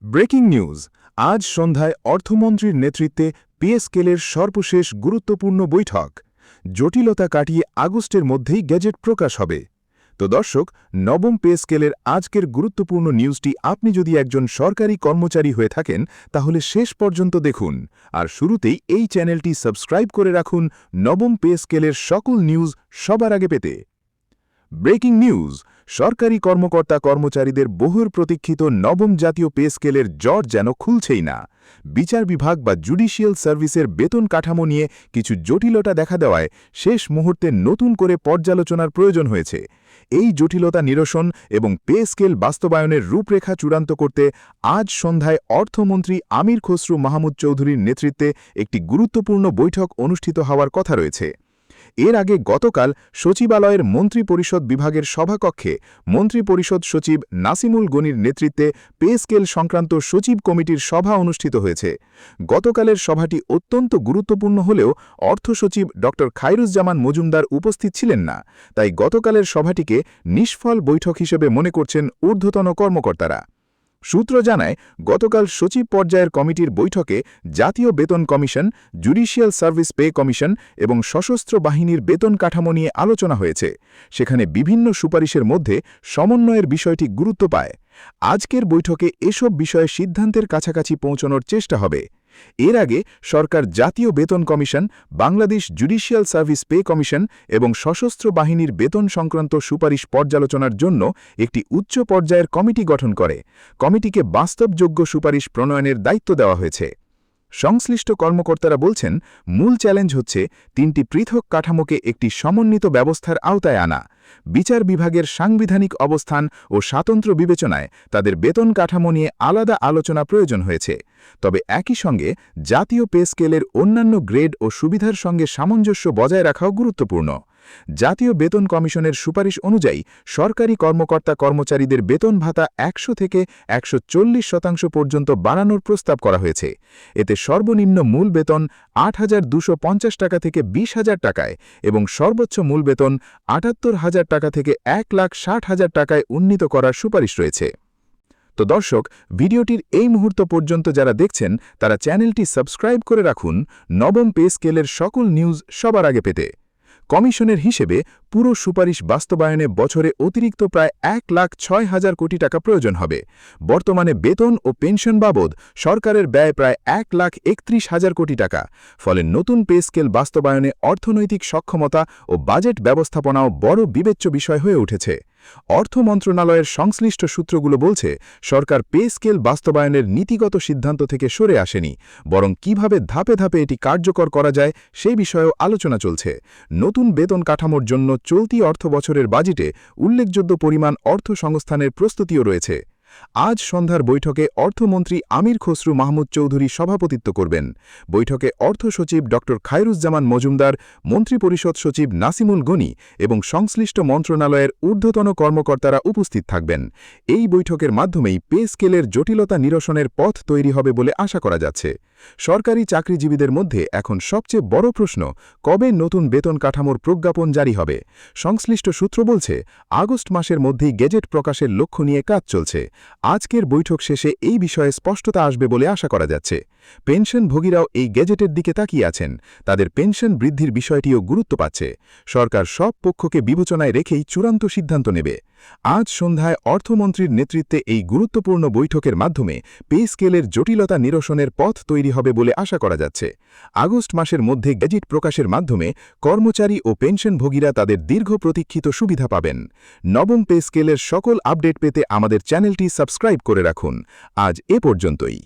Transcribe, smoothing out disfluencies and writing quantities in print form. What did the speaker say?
breaking news আজ সন্ধ্যায় অর্থমন্ত্রীর নেতৃত্বে পে স্কেলের সর্বশেষ গুরুত্বপূর্ণ বৈঠক জটিলতা কাটিয়ে আগস্টের মধ্যেই গেজেট প্রকাশ হবে তো দর্শক নবম পে স্কেলের আজকের গুরুত্বপূর্ণ নিউজটি আপনি যদি একজন সরকারি কর্মচারী হয়ে থাকেন তাহলে শেষ পর্যন্ত দেখুন আর শুরুতেই এই চ্যানেলটি সাবস্ক্রাইব করে রাখুন নবম পে স্কেলের সকল নিউজ সবার আগে পেতে ব্রেকিং নিউজ সরকারি কর্মকর্তা কর্মচারীদের বহুর প্রতীক্ষিত নবম জাতীয় পে স্কেলের জট যেন খুলছেই না বিচার বিভাগ বা জুডিশিয়াল সার্ভিসের বেতন কাঠামো নিয়ে কিছু জটিলতা দেখা দেওয়ায় শেষ মুহূর্তে নতুন করে পর্যালোচনার প্রয়োজন হয়েছে এই জটিলতা নিরসন এবং পে স্কেল বাস্তবায়নের রূপরেখা চূড়ান্ত করতে আজ সন্ধ্যায় অর্থমন্ত্রী আমির খসরু মাহমুদ চৌধুরীর নেতৃত্বে একটি গুরুত্বপূর্ণ বৈঠক অনুষ্ঠিত হওয়ার কথা রয়েছে এর আগে গতকাল সচিবালয়ের মন্ত্রিপরিষদ বিভাগের সভাকক্ষে মন্ত্রিপরিষদ সচিব নাসিমুল গনির নেতৃত্বে পে স্কেল সংক্রান্ত সচিব কমিটির সভা অনুষ্ঠিত হয়েছে গতকালের সভাটি অত্যন্ত গুরুত্বপূর্ণ হলেও অর্থসচিব ড খায়রুজ্জামান মজুমদার উপস্থিত ছিলেন না তাই গতকালের সভাটিকে নিষ্ফল বৈঠক হিসেবে মনে করছেন ঊর্ধ্বতন কর্মকর্তারা সূত্র জানায় গতকাল সচিব পর্যায়ের কমিটির বৈঠকে জাতীয় বেতন commission judicial service pay commission এবং সশস্ত্র বাহিনীর বেতন কাঠামো নিয়ে আলোচনা হয়েছে সেখানে বিভিন্ন সুপারিশের মধ্যে সমন্বয়ের বিষয়টি গুরুত্ব পায় আজকের বৈঠকে এসব বিষয়ে সিদ্ধান্তের কাছাকাছি পৌঁছানোর চেষ্টা হবে এর আগে সরকার জাতীয় বেতন commission Bangladesh judicial service pay commission এবং সশস্ত্র বাহিনীর বেতন সংক্রান্ত সুপারিশ পর্যালোচনার জন্য একটি উচ্চ পর্যায়ের কমিটি গঠন করে কমিটিকে বাস্তবযোগ্য সুপারিশ প্রণয়নের দায়িত্ব দেওয়া হয়েছে সংশ্লিষ্ট কর্মকর্তারা বলছেন মূল চ্যালেঞ্জ হচ্ছে তিনটি পৃথক কাঠামোকে একটি সমন্বিত ব্যবস্থার আওতায় আনা বিচার বিভাগের সাংবিধানিক অবস্থান ও স্বাতন্ত্র্য বিবেচনায় তাদের বেতন কাঠামো নিয়ে আলাদা আলোচনা প্রয়োজন হয়েছে তবে একই সঙ্গে জাতীয় পে স্কেলের অন্যান্য গ্রেড ও সুবিধার সঙ্গে সামঞ্জস্য বজায় রাখাও গুরুত্বপূর্ণ জাতীয় বেতন কমিশনের সুপারিশ অনুযায়ী সরকারি কর্মকর্তা কর্মচারীদের বেতন ভাতা ১০০ থেকে ১৪০% পর্যন্ত বাড়ানোর প্রস্তাব করা হয়েছে এতে সর্বনিম্ন মূল বেতন ৮,২৫০ টাকা থেকে ২০,০০০ টাকায় এবং সর্বোচ্চ মূল বেতন ৭৮,০০০ টাকা থেকে ১,৬০,০০০ টাকায় উন্নীত করার সুপারিশ রয়েছে তো দর্শক ভিডিওটির এই মুহূর্ত পর্যন্ত যারা দেখছেন তারা চ্যানেলটি সাবস্ক্রাইব করে রাখুন নবম পে স্কেলের সকল নিউজ সবার আগে পেতে কমিশনের হিসেবে পুরো সুপারিশ বাস্তবায়নে বছরে অতিরিক্ত প্রায় ১,৬০,০০০ কোটি টাকা প্রয়োজন হবে বর্তমানে বেতন ও পেনশন বাবদ সরকারের ব্যয় প্রায় ১,৩১,০০০ কোটি টাকা ফলে নতুন পে স্কেল বাস্তবায়নে অর্থনৈতিক সক্ষমতা ও বাজেট ব্যবস্থাপনাও বড় বিবেচ্য বিষয় হয়ে উঠেছে অর্থ মন্ত্রণালয়ের সংশ্লিষ্ট সূত্রগুলো বলছে সরকার পে স্কেল বাস্তবায়নের নীতিগত সিদ্ধান্ত থেকে সরে আসেনি বরং কিভাবে ধাপে ধাপে এটি কার্যকর করা যায় সেই বিষয়েও আলোচনা চলছে নতুন বেতন কাঠামোর জন্য চলতি অর্থবছরের বাজেটে উল্লেখযোগ্য পরিমাণ অর্থ সংস্থানের প্রস্তুতিও রয়েছে আজ সন্ধ্যার বৈঠকে অর্থমন্ত্রী আমির খসরু মাহমুদ চৌধুরী সভাপতিত্ব করবেন বৈঠকে অর্থ সচিব ড খায়রুজ্জামান মজুমদার মন্ত্রিপরিষদ সচিব নাসিমুল গনি এবং সংশ্লিষ্ট মন্ত্রণালয়ের ঊর্ধ্বতন কর্মকর্তারা উপস্থিত থাকবেন এই বৈঠকের মাধ্যমেই পে স্কেলের জটিলতা নিরসনের পথ তৈরি হবে বলে আশা করা যাচ্ছে সরকারি চাকরিজীবীদের মধ্যে এখন সবচেয়ে বড় প্রশ্ন কবে নতুন বেতন কাঠামোর প্রজ্ঞাপন জারি হবে সংশ্লিষ্ট সূত্র বলছে আগস্ট মাসের মধ্যেই গেজেট প্রকাশের লক্ষ্য নিয়ে কাজ চলছে আজকের বৈঠক শেষে এই বিষয়ে স্পষ্টতা আসবে বলে আশা করা যাচ্ছে পেনশনভোগীরাও এই গেজেটের দিকে তাকিয়ে আছেন তাদের পেনশন বৃদ্ধির বিষয়টিও গুরুত্ব পাচ্ছে সরকার সব পক্ষকে বিবেচনায় রেখেই চূড়ান্ত সিদ্ধান্ত নেবে আজ সন্ধ্যায় অর্থমন্ত্রীর নেতৃত্বে এই গুরুত্বপূর্ণ বৈঠকের মাধ্যমে পে স্কেলের জটিলতা নিরসনের পথ তৈরি হবে বলে আশা করা যাচ্ছে আগস্ট মাসের মধ্যে গেজেট প্রকাশের মাধ্যমে কর্মচারী ও পেনশনভোগীরা তাদের দীর্ঘ প্রতীক্ষিত সুবিধা পাবেন নবম পে স্কেলের সকল আপডেট পেতে আমাদের চ্যানেলটি সাবস্ক্রাইব করে রাখুন আজ এ পর্যন্তই